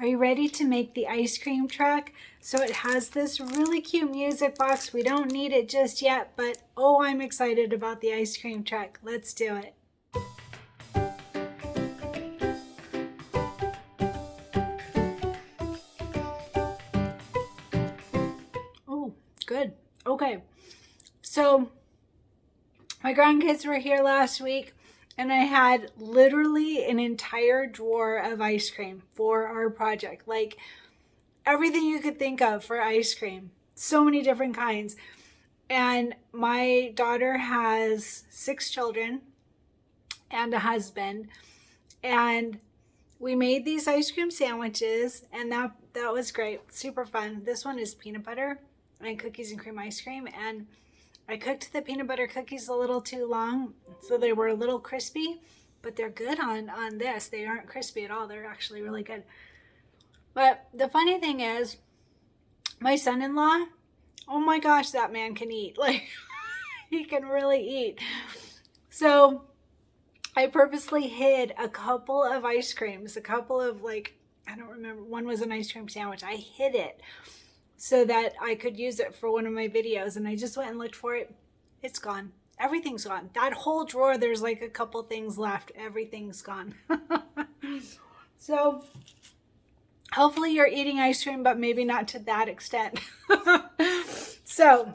Are you ready to make the ice cream truck? So it has this really cute music box. We don't need it just yet, but oh, I'm excited about the ice cream truck. Let's do it. Oh, good. Okay. So my grandkids were here last week and I had literally an entire drawer of ice cream for our project. Like everything you could think of for ice cream. So many different kinds. And my daughter has 6 children and a husband. And we made these ice cream sandwiches and that was great. Super fun. This one is peanut butter and cookies and cream ice cream. And I cooked the peanut butter cookies a little too long, so they were a little crispy, but they're good on this. They aren't crispy at all. They're actually really good. But the funny thing is, my son-in-law, oh my gosh, that man can eat. Like, he can really eat. So I purposely hid a couple of ice creams, a couple of like, I don't remember, one was an ice cream sandwich. I hid it so that I could use it for one of my videos. And I just went and looked for it. It's gone. Everything's gone. That whole drawer, there's like a couple things left. Everything's gone. So hopefully you're eating ice cream, but maybe not to that extent. So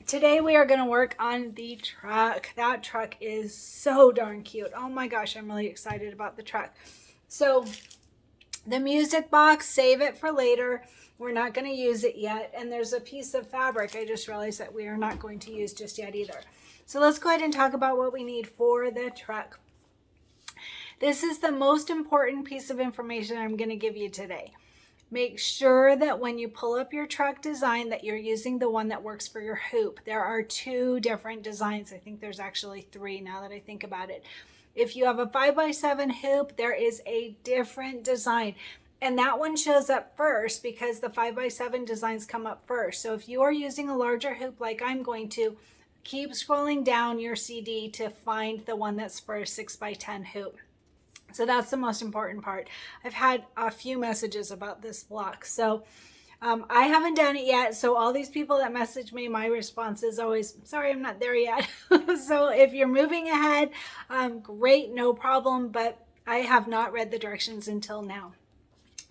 today we are going to work on the truck. That truck is so darn cute. Oh my gosh, I'm really excited about the truck. So the music box, save it for later. We're not going to use it yet. And there's a piece of fabric I just realized that we are not going to use just yet either. So let's go ahead and talk about what we need for the truck. This is the most important piece of information I'm going to give you today. Make sure that when you pull up your truck design that you're using the one that works for your hoop. There are 2 different designs. I think there's actually 3 now that I think about it. If you have a 5x7 hoop, there is a different design. And that one shows up first because the 5x7 designs come up first. So if you are using a larger hoop like I'm going to, keep scrolling down your CD to find the one that's for a 6x10 hoop. So that's the most important part. I've had a few messages about this block. So I haven't done it yet. So all these people that message me, my response is always, sorry, I'm not there yet. So if you're moving ahead, great, no problem. But I have not read the directions until now.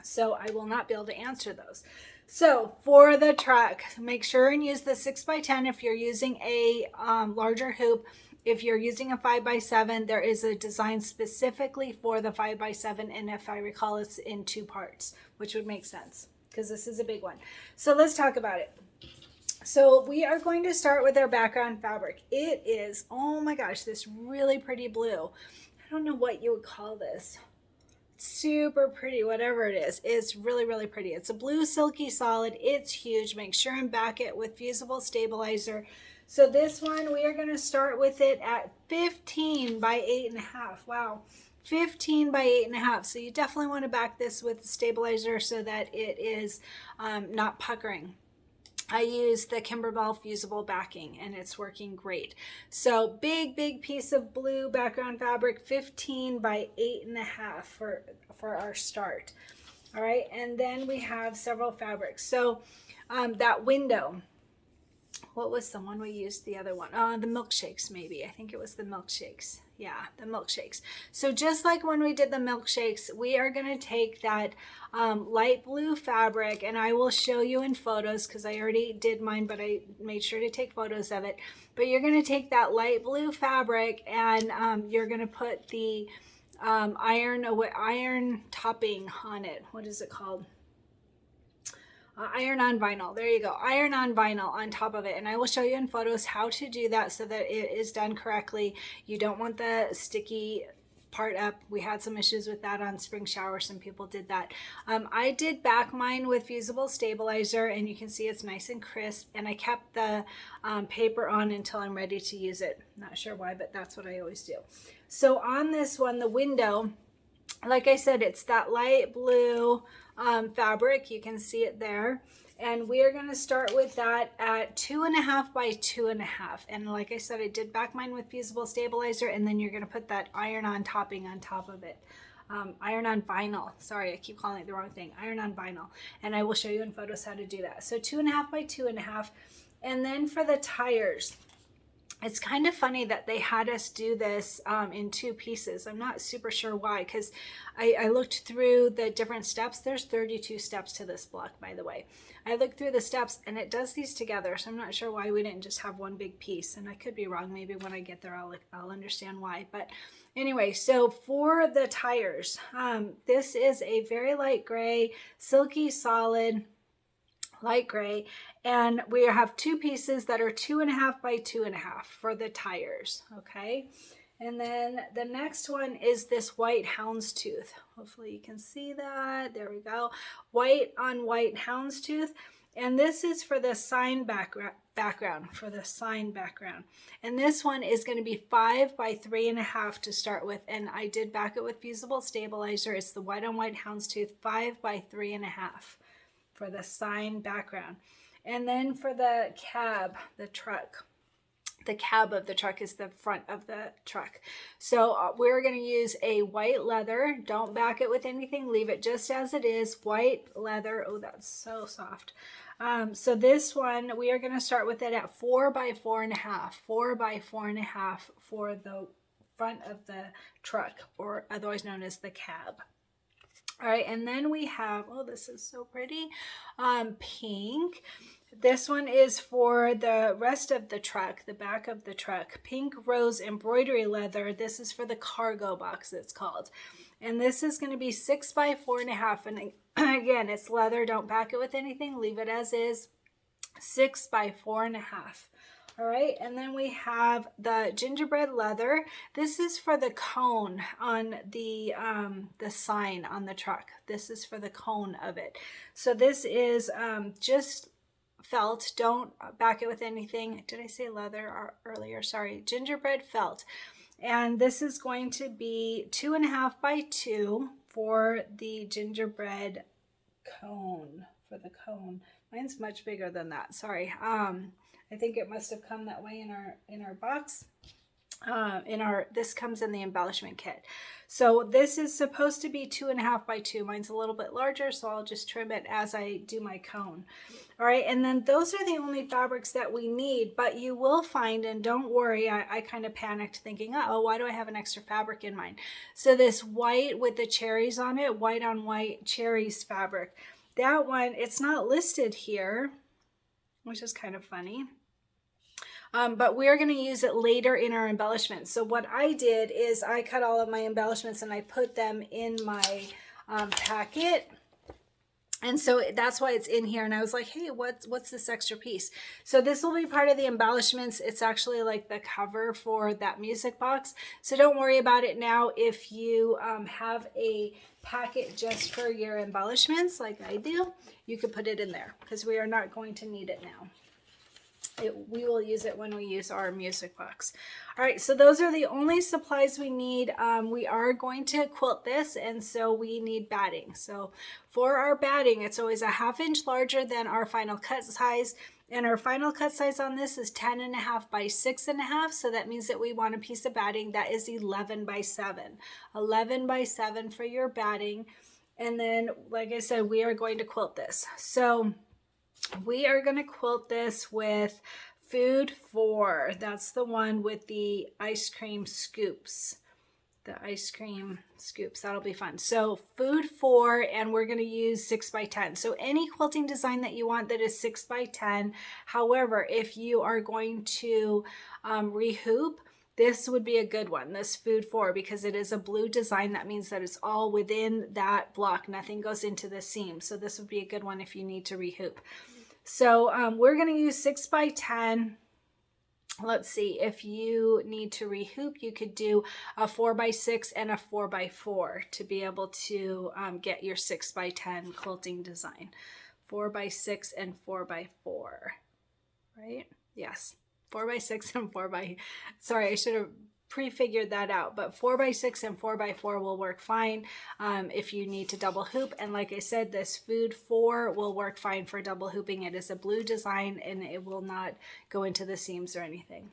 So I will not be able to answer those. So for the truck, make sure and use the 6x10 if you're using a larger hoop. If you're using a 5x7, there is a design specifically for the 5x7. And if I recall, it's in 2 parts, which would make sense because this is a big one. So let's talk about it. So we are going to start with our background fabric. It is, oh my gosh, this really pretty blue. I don't know what you would call this. Super pretty, whatever it is. It's really, really pretty. It's a blue silky solid. It's huge. Make sure and back it with fusible stabilizer. So this one, we are going to start with it at 15 by 8.5. Wow, 15 by 8.5. So you definitely want to back this with the stabilizer so that it is not puckering. I use the Kimberbell fusible backing and it's working great. So big piece of blue background fabric, 15 by 8.5 for our start. All right, and then we have several fabrics. So that window, what was the one we used, the other one? The milkshakes maybe. I think it was the milkshakes. Yeah, the milkshakes. So just like when we did the milkshakes, we are going to take that light blue fabric, and I will show you in photos because I already did mine, but I made sure to take photos of it. But you're going to take that light blue fabric and you're going to put the iron topping on it. What is it called? Iron on vinyl. There you go. Iron on vinyl on top of it. And I will show you in photos how to do that so that it is done correctly. You don't want the sticky part up. We had some issues with that on spring shower. Some people did that. I did back mine with fusible stabilizer and you can see it's nice and crisp. And I kept the paper on until I'm ready to use it. Not sure why, but that's what I always do. So on this one, the window, like I said, it's that light blue fabric. You can see it there. And we are going to start with that at 2.5 by 2.5. And like I said, I did back mine with fusible stabilizer, and then you're going to put that iron-on topping on top of it. iron-on vinyl. Sorry, I keep calling it the wrong thing. Iron-on vinyl. And I will show you in photos how to do that. So 2.5 by 2.5. And then for the tires, it's kind of funny that they had us do this in 2 pieces. I'm not super sure why, because I looked through the different steps. There's 32 steps to this block, by the way. I looked through the steps and it does these together, so I'm not sure why we didn't just have one big piece. And I could be wrong. Maybe when I get there, I'll understand why. But anyway, so for the tires, this is a very light gray, silky solid, light gray, and we have 2 pieces that are 2.5 by 2.5 for the tires. Okay, and then the next one is this white houndstooth. Hopefully you can see that. There we go. White on white houndstooth, and this is for the sign background, for the sign background. And this one is going to be 5 by 3.5 to start with, and I did back it with fusible stabilizer. It's the white on white houndstooth, 5 by 3.5 for the sign background. And then for the cab, the truck, the cab of the truck is the front of the truck. So we're going to use a white leather. Don't back it with anything. Leave it just as it is. White leather. Oh, that's so soft. So this one, we are going to start with it at 4 by 4.5. 4 by 4.5 for the front of the truck, or otherwise known as the cab. All right, and then we have, oh, this is so pretty, pink. This one is for the rest of the truck, the back of the truck. Pink rose embroidery leather. This is for the cargo box, it's called. And this is going to be 6 by 4.5. And again, it's leather. Don't back it with anything. Leave it as is. 6 by 4.5. All right, and then we have the gingerbread leather. This is for the cone on the sign on the truck. This is for the cone of it. So this is just felt. Don't back it with anything. Did I say leather earlier? Sorry, gingerbread felt. And this is going to be 2.5 by 2 for the gingerbread cone. For the cone, mine's much bigger than that. Sorry. I think it must have come that way in our box. This comes in the embellishment kit. So this is supposed to be 2.5 by 2. Mine's a little bit larger, so I'll just trim it as I do my cone. All right, and then those are the only fabrics that we need, but you will find, and don't worry, I kind of panicked thinking, oh, why do I have an extra fabric in mine? So this white with the cherries on it, white on white cherries fabric, that one, it's not listed here, which is kind of funny. But we're going to use it later in our embellishments. So what I did is I cut all of my embellishments and I put them in my packet. And so that's why it's in here. And I was like, hey, what's this extra piece? So this will be part of the embellishments. It's actually like the cover for that music box. So don't worry about it now. If you have a packet just for your embellishments like I do, you could put it in there because we are not going to need it now. We will use it when we use our music box. All right, so those are the only supplies we need. We are going to quilt this, and so we need batting. So for our batting, it's always a 1/2 inch larger than our final cut size. And our final cut size on this is 10.5 by 6.5. So that means that we want a piece of batting that is 11 by 7. 11 by 7 for your batting. And then, like I said, we are going to quilt this. So we are going to quilt this with Food 4. That's the one with the ice cream scoops. The ice cream scoops. That'll be fun. So Food 4, and we're going to use 6 by 10. So any quilting design that you want that is 6 by 10. However, if you are going to rehoop, this would be a good one, this Food 4, because it is a blue design. That means that it's all within that block. Nothing goes into the seam. So this would be a good one if you need to rehoop. So we're going to use 6 by 10. Let's see, if you need to rehoop, you could do a 4 by 6 and a 4 by 4 to be able to get your 6 by 10 quilting design. 4 by 6 and 4 by 4, right? Yes, 4 by 6 and 4 by, sorry, I should have prefigured that out, but 4 by 6 and 4 by 4 will work fine if you need to double hoop. And like I said, this Food 4 will work fine for double hooping. It is a blue design and it will not go into the seams or anything.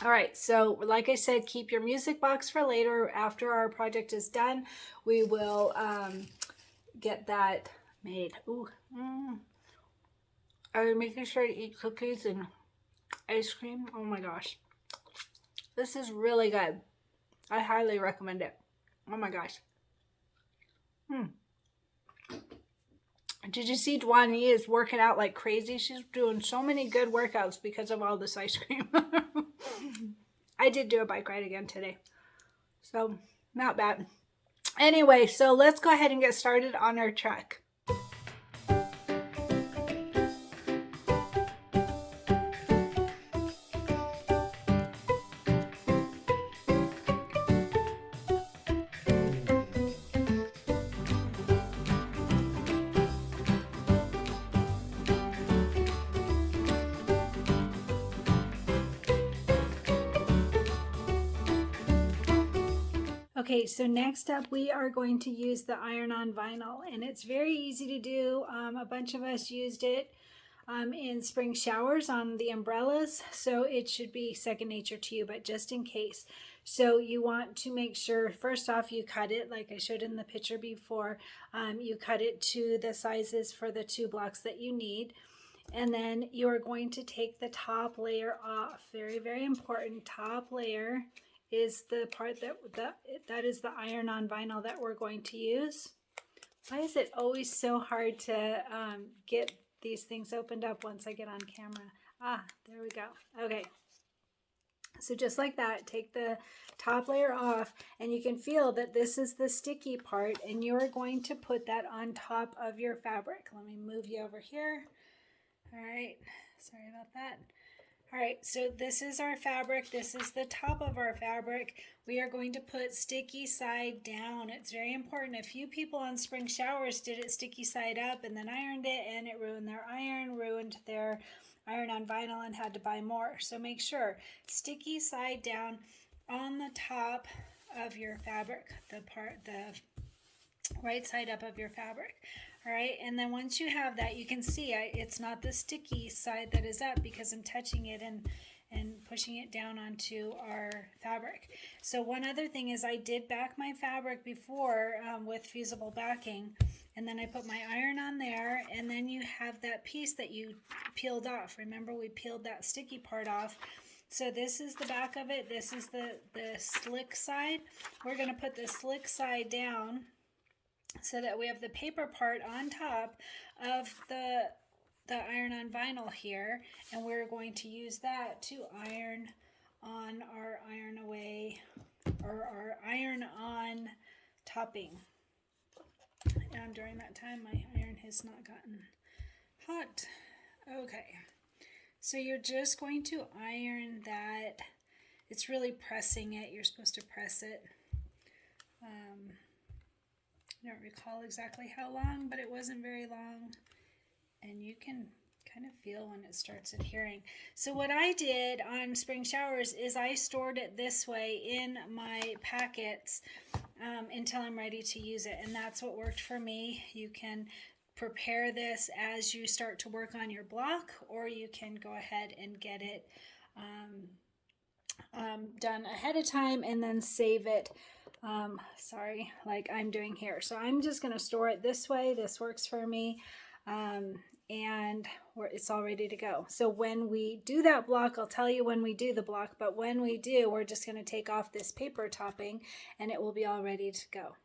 All right, so like I said, keep your music box for later. After our project is done, we will get that made. Ooh, I'm making sure to eat cookies and ice cream. Oh my gosh. This is really good. I highly recommend it. Oh my gosh. Did you see Dwani is working out like crazy? She's doing so many good workouts because of all this ice cream. I did do a bike ride again today. So, not bad. Anyway, so let's go ahead and get started on our truck. Okay, so next up we are going to use the iron-on vinyl, and it's very easy to do. A bunch of us used it in spring showers on the umbrellas, so it should be second nature to you, but just in case. So you want to make sure, first off, you cut it like I showed in the picture before. You cut it to the sizes for the 2 blocks that you need. And then you are going to take the top layer off. Very, very important. Top layer is the part that is the iron-on vinyl that we're going to use. Why is it always so hard to get these things opened up once I get on camera? Ah, there we go. Okay. So just like that, take the top layer off, and you can feel that this is the sticky part, and you're going to put that on top of your fabric. Let me move you over here. All right, sorry about that. All right, so this is our fabric. This is the top of our fabric. We are going to put sticky side down. It's very important. A few people on spring showers did it sticky side up and then ironed it, and it ruined their iron, ruined their iron-on vinyl, and had to buy more. So make sure sticky side down on the top of your fabric, the right side up of your fabric. All right, and then once you have that, you can see it's not the sticky side that is up because I'm touching it and pushing it down onto our fabric. So one other thing is I did back my fabric before with fusible backing, and then I put my iron on there, and then you have that piece that you peeled off. Remember, we peeled that sticky part off. So this is the back of it. This is the slick side. We're going to put the slick side down so that we have the paper part on top of the iron-on vinyl here, and we're going to use that to iron on our iron away, or our iron-on topping. And during that time, my iron has not gotten hot. Okay, so you're just going to iron that. It's really pressing it. You're supposed to press it. I don't recall exactly how long, but it wasn't very long, and you can kind of feel when it starts adhering. So what I did on spring showers is I stored it this way in my packets until I'm ready to use it, and that's what worked for me. You can prepare this as you start to work on your block, or you can go ahead and get it done ahead of time and then save it like I'm doing here. So I'm just going to store it this way. This works for me, and it's all ready to go. So when we do that block, I'll tell you when we do the block, but when we do, we're just going to take off this paper topping and it will be all ready to go.